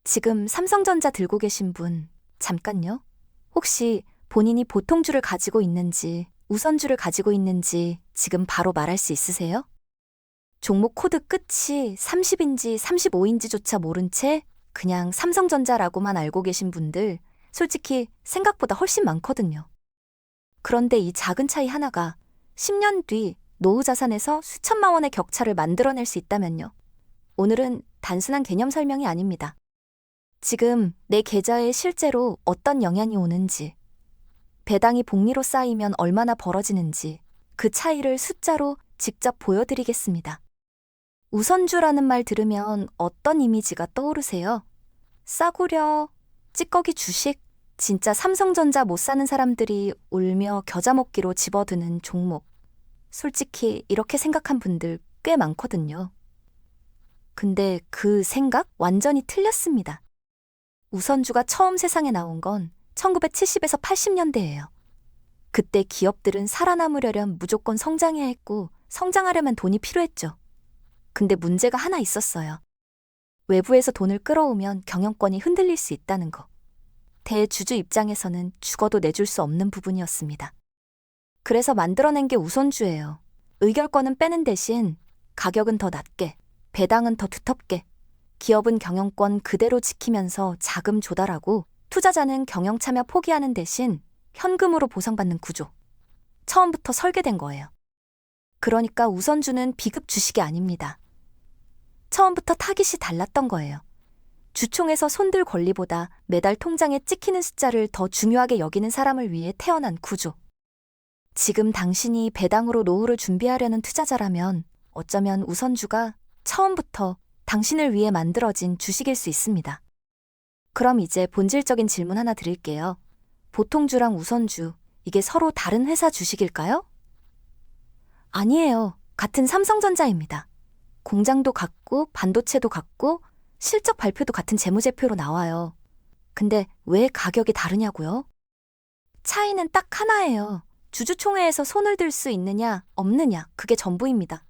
지금 삼성전자 들고 계신 분, 잠깐요. 혹시 본인이 보통주를 가지고 있는지, 우선주를 가지고 있는지 지금 바로 말할 수 있으세요? 종목 코드 끝이 30인지 35인지조차 모른 채 그냥 삼성전자라고만 알고 계신 분들, 솔직히 생각보다 훨씬 많거든요. 그런데 이 작은 차이 하나가 10년 뒤 노후 자산에서 수천만 원의 격차를 만들어낼 수 있다면요. 오늘은 단순한 개념 설명이 아닙니다. 지금 내 계좌에 실제로 어떤 영향이 오는지, 배당이 복리로 쌓이면 얼마나 벌어지는지 그 차이를 숫자로 직접 보여드리겠습니다. 우선주라는 말 들으면 어떤 이미지가 떠오르세요? 싸구려, 찌꺼기 주식, 진짜 삼성전자 못 사는 사람들이 울며 겨자 먹기로 집어드는 종목. 솔직히 이렇게 생각한 분들 꽤 많거든요. 근데 그 생각 완전히 틀렸습니다. 우선주가 처음 세상에 나온 건 1970에서 80년대예요. 그때 기업들은 살아남으려면 무조건 성장해야 했고 성장하려면 돈이 필요했죠. 근데 문제가 하나 있었어요. 외부에서 돈을 끌어오면 경영권이 흔들릴 수 있다는 거. 대주주 입장에서는 죽어도 내줄 수 없는 부분이었습니다. 그래서 만들어낸 게 우선주예요. 의결권은 빼는 대신 가격은 더 낮게, 배당은 더 두텁게, 기업은 경영권 그대로 지키면서 자금 조달하고 투자자는 경영 참여 포기하는 대신 현금으로 보상받는 구조. 처음부터 설계된 거예요. 그러니까 우선주는 비급 주식이 아닙니다. 처음부터 타깃이 달랐던 거예요. 주총에서 손들 권리보다 매달 통장에 찍히는 숫자를 더 중요하게 여기는 사람을 위해 태어난 구조. 지금 당신이 배당으로 노후를 준비하려는 투자자라면 어쩌면 우선주가 처음부터 당신을 위해 만들어진 주식일 수 있습니다. 그럼 이제 본질적인 질문 하나 드릴게요. 보통주랑 우선주, 이게 서로 다른 회사 주식일까요? 아니에요. 같은 삼성전자입니다. 공장도 같고 반도체도 같고 실적 발표도 같은 재무제표로 나와요. 근데 왜 가격이 다르냐고요? 차이는 딱 하나예요. 주주총회에서 손을 들 수 있느냐, 없느냐, 그게 전부입니다.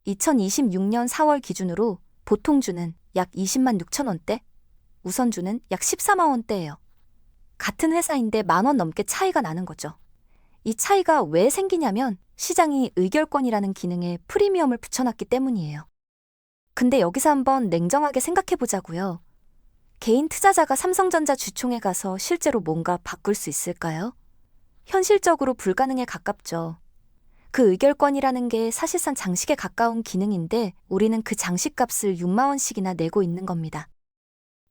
2026년 4월 기준으로 보통주는 약 20만 6천 원대, 우선주는 약 14만 원대예요. 같은 회사인데 10,000원 넘게 차이가 나는 거죠. 이 차이가 왜 생기냐면 시장이 의결권이라는 기능에 프리미엄을 붙여놨기 때문이에요. 근데 여기서 한번 냉정하게 생각해 보자고요. 개인 투자자가 삼성전자 주총에 가서 실제로 뭔가 바꿀 수 있을까요? 현실적으로 불가능에 가깝죠. 그 의결권이라는 게 사실상 장식에 가까운 기능인데 우리는 그 장식값을 6만 원씩이나 내고 있는 겁니다.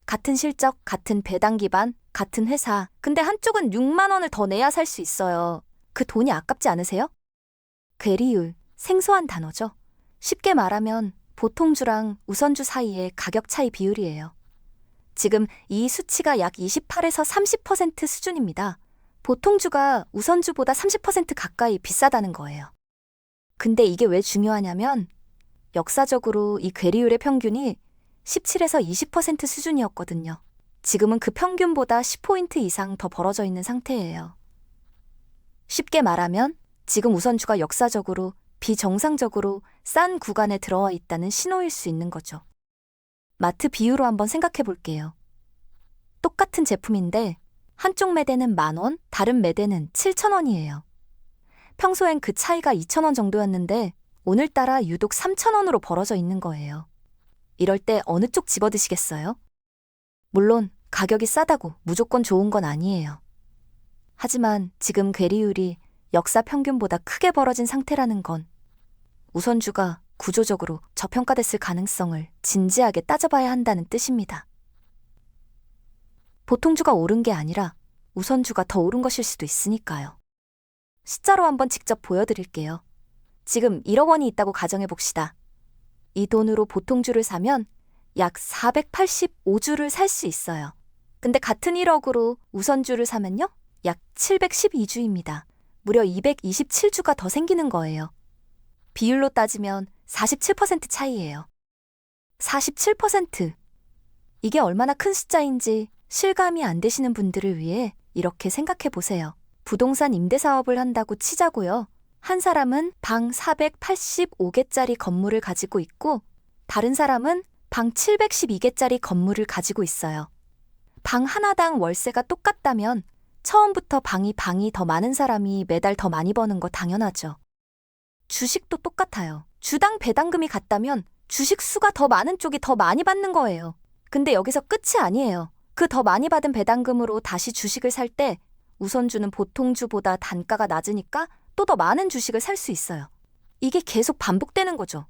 같은 실적, 같은 배당 기반, 같은 회사. 근데 한쪽은 6만 원을 더 내야 살 수 있어요. 그 돈이 아깝지 않으세요? 괴리율, 생소한 단어죠. 쉽게 말하면 보통주랑 우선주 사이의 가격 차이 비율이에요. 지금 이 수치가 약 28에서 30% 수준입니다. 보통주가 우선주보다 30% 가까이 비싸다는 거예요. 근데 이게 왜 중요하냐면 역사적으로 이 괴리율의 평균이 17에서 20% 수준이었거든요. 지금은 그 평균보다 10포인트 이상 더 벌어져 있는 상태예요. 쉽게 말하면 지금 우선주가 역사적으로 비정상적으로 싼 구간에 들어와 있다는 신호일 수 있는 거죠. 마트 비유로 한번 생각해 볼게요. 똑같은 제품인데 한쪽 매대는 10,000원, 다른 매대는 7,000원이에요. 평소엔 그 차이가 2,000원 정도였는데 오늘따라 유독 3,000원으로 벌어져 있는 거예요. 이럴 때 어느 쪽 집어드시겠어요? 물론 가격이 싸다고 무조건 좋은 건 아니에요. 하지만 지금 괴리율이 역사 평균보다 크게 벌어진 상태라는 건 우선주가 구조적으로 저평가됐을 가능성을 진지하게 따져봐야 한다는 뜻입니다. 보통주가 오른 게 아니라 우선주가 더 오른 것일 수도 있으니까요. 숫자로 한번 직접 보여드릴게요. 지금 1억 원이 있다고 가정해봅시다. 이 돈으로 보통주를 사면 약 485주를 살 수 있어요. 근데 같은 1억으로 우선주를 사면요? 약 712주입니다. 무려 227주가 더 생기는 거예요. 비율로 따지면 47% 차이예요. 47%. 이게 얼마나 큰 숫자인지 실감이 안 되시는 분들을 위해 이렇게 생각해 보세요. 부동산 임대 사업을 한다고 치자고요. 한 사람은 방 485개짜리 건물을 가지고 있고 다른 사람은 방 712개짜리 건물을 가지고 있어요. 방 하나당 월세가 똑같다면 처음부터 방이 더 많은 사람이 매달 더 많이 버는 거 당연하죠. 주식도 똑같아요. 주당 배당금이 같다면 주식 수가 더 많은 쪽이 더 많이 받는 거예요. 근데 여기서 끝이 아니에요. 그 더 많이 받은 배당금으로 다시 주식을 살 때 우선주는 보통주보다 단가가 낮으니까 또 더 많은 주식을 살 수 있어요. 이게 계속 반복되는 거죠.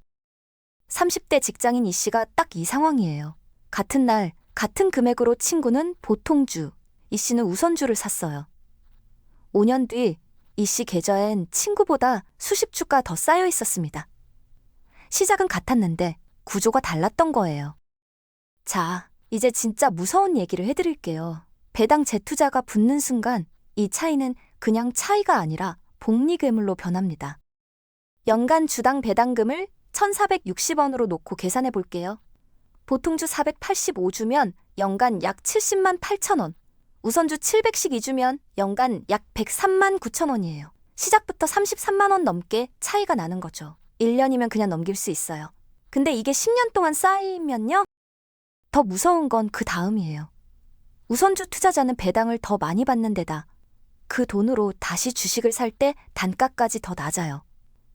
30대 직장인 이 씨가 딱 이 상황이에요. 같은 날, 같은 금액으로 친구는 보통주, 이 씨는 우선주를 샀어요. 5년 뒤 이 씨 계좌엔 친구보다 수십 주가 더 쌓여 있었습니다. 시작은 같았는데 구조가 달랐던 거예요. 자, 이제 진짜 무서운 얘기를 해드릴게요. 배당 재투자가 붙는 순간 이 차이는 그냥 차이가 아니라 복리괴물로 변합니다. 연간 주당 배당금을 1,460원으로 놓고 계산해 볼게요. 보통주 485주면 연간 약 70만 8천 원, 우선주 700씩 2주면 연간 약 103만 9천 원이에요. 시작부터 33만 원 넘게 차이가 나는 거죠. 1년이면 그냥 넘길 수 있어요. 근데 이게 10년 동안 쌓이면요? 더 무서운 건 그 다음이에요. 우선주 투자자는 배당을 더 많이 받는 데다 그 돈으로 다시 주식을 살 때 단가까지 더 낮아요.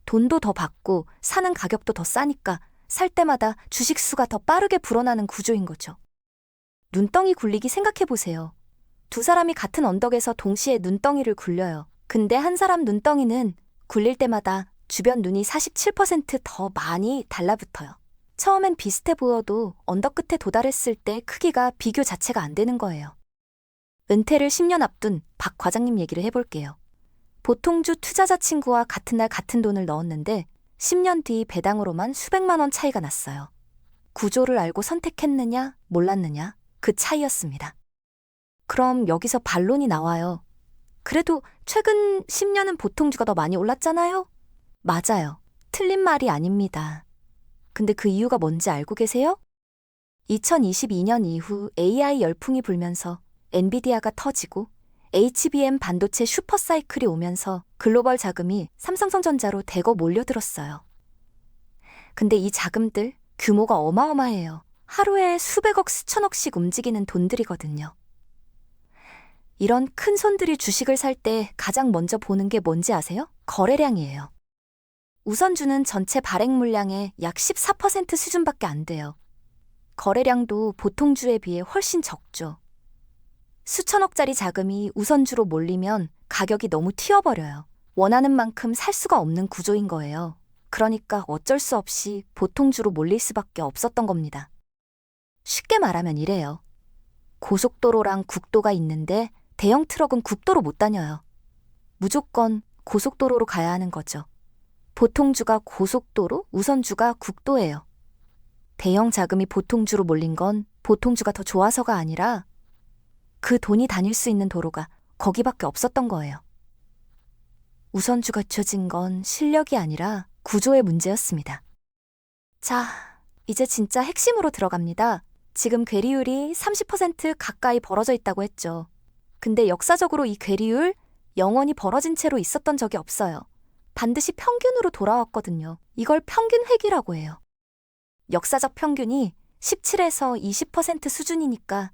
돈도 더 받고 사는 가격도 더 싸니까 살 때마다 주식 수가 더 빠르게 불어나는 구조인 거죠. 눈덩이 굴리기 생각해 보세요. 두 사람이 같은 언덕에서 동시에 눈덩이를 굴려요. 근데 한 사람 눈덩이는 굴릴 때마다 주변 눈이 47% 더 많이 달라붙어요. 처음엔 비슷해 보여도 언덕 끝에 도달했을 때 크기가 비교 자체가 안 되는 거예요. 은퇴를 10년 앞둔 박 과장님 얘기를 해볼게요. 보통주 투자자 친구와 같은 날 같은 돈을 넣었는데 10년 뒤 배당으로만 수백만 원 차이가 났어요. 구조를 알고 선택했느냐, 몰랐느냐, 그 차이였습니다. 그럼 여기서 반론이 나와요. 그래도 최근 10년은 보통주가 더 많이 올랐잖아요? 맞아요. 틀린 말이 아닙니다. 근데 그 이유가 뭔지 알고 계세요? 2022년 이후 AI 열풍이 불면서 엔비디아가 터지고 HBM 반도체 슈퍼사이클이 오면서 글로벌 자금이 삼성전자로 대거 몰려들었어요. 근데 이 자금들 규모가 어마어마해요. 하루에 수백억, 수천억씩 움직이는 돈들이거든요. 이런 큰 손들이 주식을 살 때 가장 먼저 보는 게 뭔지 아세요? 거래량이에요. 우선주는 전체 발행 물량의 약 14% 수준밖에 안 돼요. 거래량도 보통주에 비해 훨씬 적죠. 수천억짜리 자금이 우선주로 몰리면 가격이 너무 튀어버려요. 원하는 만큼 살 수가 없는 구조인 거예요. 그러니까 어쩔 수 없이 보통주로 몰릴 수밖에 없었던 겁니다. 쉽게 말하면 이래요. 고속도로랑 국도가 있는데 대형 트럭은 국도로 못 다녀요. 무조건 고속도로로 가야 하는 거죠. 보통주가 고속도로, 우선주가 국도예요. 대형 자금이 보통주로 몰린 건 보통주가 더 좋아서가 아니라 그 돈이 다닐 수 있는 도로가 거기밖에 없었던 거예요. 우선주가 쳐진 건 실력이 아니라 구조의 문제였습니다. 자, 이제 진짜 핵심으로 들어갑니다. 지금 괴리율이 30% 가까이 벌어져 있다고 했죠. 근데 역사적으로 이 괴리율 영원히 벌어진 채로 있었던 적이 없어요. 반드시 평균으로 돌아왔거든요. 이걸 평균 회귀라고 해요. 역사적 평균이 17에서 20% 수준이니까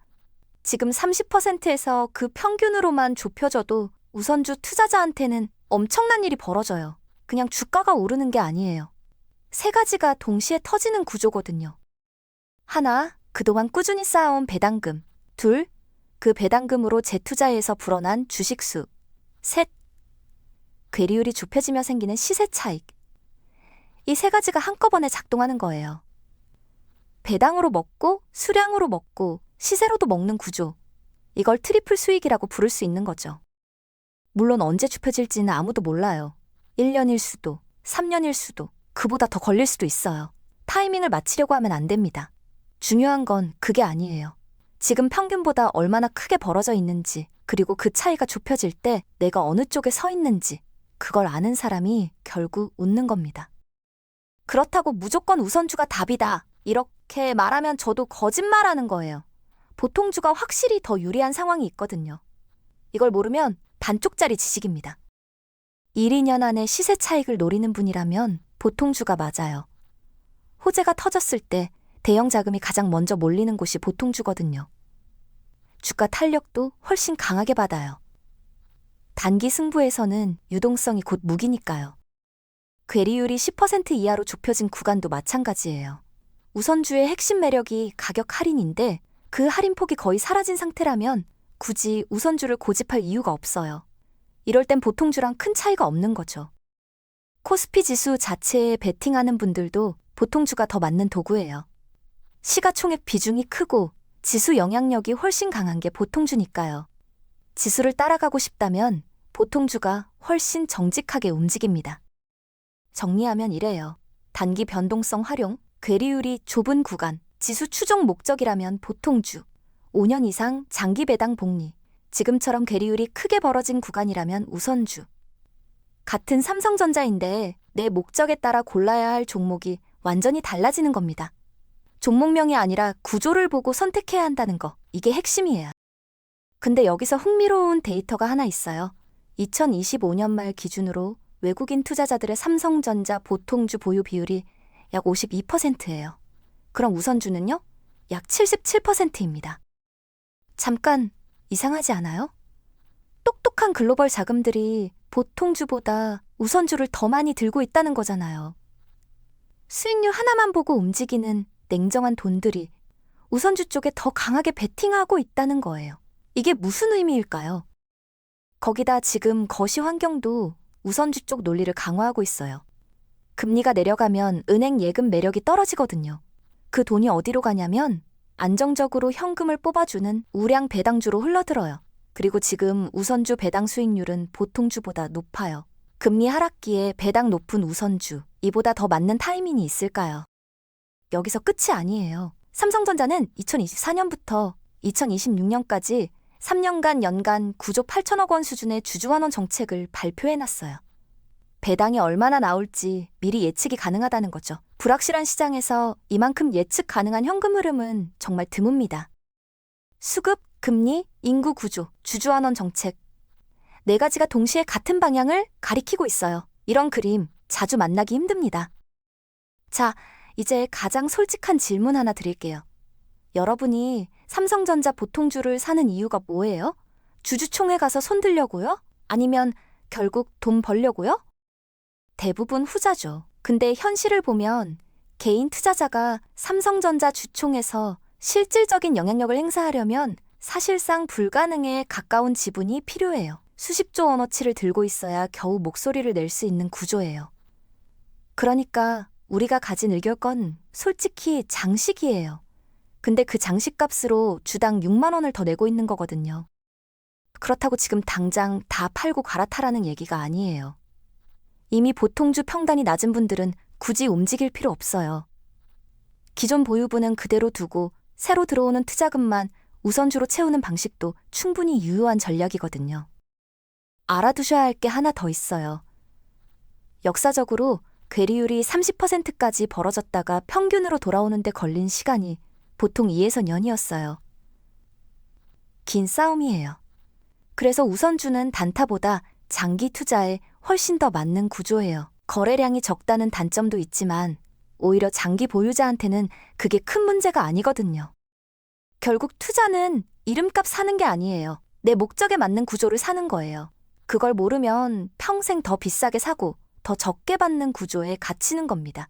지금 30%에서 그 평균으로만 좁혀져도 우선주 투자자한테는 엄청난 일이 벌어져요. 그냥 주가가 오르는 게 아니에요. 세 가지가 동시에 터지는 구조거든요. 하나, 그동안 꾸준히 쌓아온 배당금. 둘, 그 배당금으로 재투자해서 불어난 주식수. 셋, 괴리율이 좁혀지며 생기는 시세 차익. 이 세 가지가 한꺼번에 작동하는 거예요. 배당으로 먹고 수량으로 먹고 시세로도 먹는 구조. 이걸 트리플 수익이라고 부를 수 있는 거죠. 물론 언제 좁혀질지는 아무도 몰라요. 1년일 수도, 3년일 수도, 그보다 더 걸릴 수도 있어요. 타이밍을 맞추려고 하면 안 됩니다. 중요한 건 그게 아니에요. 지금 평균보다 얼마나 크게 벌어져 있는지, 그리고 그 차이가 좁혀질 때 내가 어느 쪽에 서 있는지, 그걸 아는 사람이 결국 웃는 겁니다. 그렇다고 무조건 우선주가 답이다. 이렇게 말하면 저도 거짓말하는 거예요. 보통주가 확실히 더 유리한 상황이 있거든요. 이걸 모르면 반쪽짜리 지식입니다. 1, 2년 안에 시세 차익을 노리는 분이라면 보통주가 맞아요. 호재가 터졌을 때 대형 자금이 가장 먼저 몰리는 곳이 보통주거든요. 주가 탄력도 훨씬 강하게 받아요. 단기 승부에서는 유동성이 곧 무기니까요. 괴리율이 10% 이하로 좁혀진 구간도 마찬가지예요. 우선주의 핵심 매력이 가격 할인인데 그 할인폭이 거의 사라진 상태라면 굳이 우선주를 고집할 이유가 없어요. 이럴 땐 보통주랑 큰 차이가 없는 거죠. 코스피 지수 자체에 베팅하는 분들도 보통주가 더 맞는 도구예요. 시가총액 비중이 크고 지수 영향력이 훨씬 강한 게 보통주니까요. 지수를 따라가고 싶다면 보통주가 훨씬 정직하게 움직입니다. 정리하면 이래요. 단기 변동성 활용, 괴리율이 좁은 구간, 지수 추종 목적이라면 보통주, 5년 이상 장기 배당 복리, 지금처럼 괴리율이 크게 벌어진 구간이라면 우선주. 같은 삼성전자인데 내 목적에 따라 골라야 할 종목이 완전히 달라지는 겁니다. 종목명이 아니라 구조를 보고 선택해야 한다는 거, 이게 핵심이에요. 근데 여기서 흥미로운 데이터가 하나 있어요. 2025년 말 기준으로 외국인 투자자들의 삼성전자 보통주 보유 비율이 약 52%예요. 그럼 우선주는요? 약 77%입니다. 잠깐 이상하지 않아요? 똑똑한 글로벌 자금들이 보통주보다 우선주를 더 많이 들고 있다는 거잖아요. 수익률 하나만 보고 움직이는 냉정한 돈들이 우선주 쪽에 더 강하게 베팅하고 있다는 거예요. 이게 무슨 의미일까요? 거기다 지금 거시 환경도 우선주 쪽 논리를 강화하고 있어요. 금리가 내려가면 은행 예금 매력이 떨어지거든요. 그 돈이 어디로 가냐면 안정적으로 현금을 뽑아주는 우량 배당주로 흘러들어요. 그리고 지금 우선주 배당 수익률은 보통주보다 높아요. 금리 하락기에 배당 높은 우선주, 이보다 더 맞는 타이밍이 있을까요? 여기서 끝이 아니에요. 삼성전자는 2024년부터 2026년까지 3년간 연간 9조 8천억 원 수준의 주주환원 정책을 발표해놨어요. 배당이 얼마나 나올지 미리 예측이 가능하다는 거죠. 불확실한 시장에서 이만큼 예측 가능한 현금 흐름은 정말 드뭅니다. 수급, 금리, 인구 구조, 주주환원 정책. 네 가지가 동시에 같은 방향을 가리키고 있어요. 이런 그림 자주 만나기 힘듭니다. 자, 이제 가장 솔직한 질문 하나 드릴게요. 여러분이 삼성전자 보통주를 사는 이유가 뭐예요? 주주총회 가서 손들려고요? 아니면 결국 돈 벌려고요? 대부분 후자죠. 근데 현실을 보면 개인 투자자가 삼성전자 주총에서 실질적인 영향력을 행사하려면 사실상 불가능에 가까운 지분이 필요해요. 수십조 원어치를 들고 있어야 겨우 목소리를 낼 수 있는 구조예요. 그러니까 우리가 가진 의결권 솔직히 장식이에요. 근데 그 장식값으로 주당 6만 원을 더 내고 있는 거거든요. 그렇다고 지금 당장 다 팔고 갈아타라는 얘기가 아니에요. 이미 보통주 평단이 낮은 분들은 굳이 움직일 필요 없어요. 기존 보유분은 그대로 두고 새로 들어오는 투자금만 우선주로 채우는 방식도 충분히 유효한 전략이거든요. 알아두셔야 할 게 하나 더 있어요. 역사적으로 괴리율이 30%까지 벌어졌다가 평균으로 돌아오는데 걸린 시간이 보통 2에서 년이었어요. 긴 싸움이에요. 그래서 우선주는 단타보다 장기 투자에 훨씬 더 맞는 구조예요. 거래량이 적다는 단점도 있지만 오히려 장기 보유자한테는 그게 큰 문제가 아니거든요. 결국 투자는 이름값 사는 게 아니에요. 내 목적에 맞는 구조를 사는 거예요. 그걸 모르면 평생 더 비싸게 사고 더 적게 받는 구조에 갇히는 겁니다.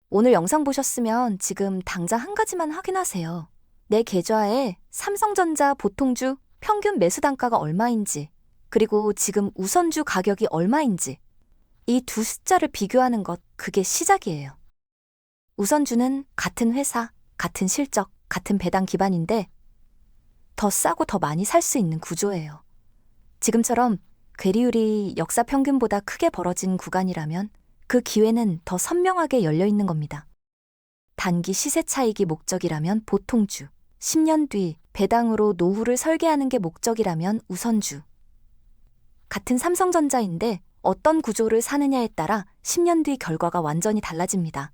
오늘 영상 보셨으면 지금 당장 한 가지만 확인하세요. 내 계좌에 삼성전자 보통주 평균 매수 단가가 얼마인지, 그리고 지금 우선주 가격이 얼마인지, 이 두 숫자를 비교하는 것, 그게 시작이에요. 우선주는 같은 회사, 같은 실적, 같은 배당 기반인데 더 싸고 더 많이 살 수 있는 구조예요. 지금처럼 괴리율이 역사 평균보다 크게 벌어진 구간이라면 그 기회는 더 선명하게 열려 있는 겁니다. 단기 시세 차익이 목적이라면 보통주, 10년 뒤 배당으로 노후를 설계하는 게 목적이라면 우선주. 같은 삼성전자인데 어떤 구조를 사느냐에 따라 10년 뒤 결과가 완전히 달라집니다.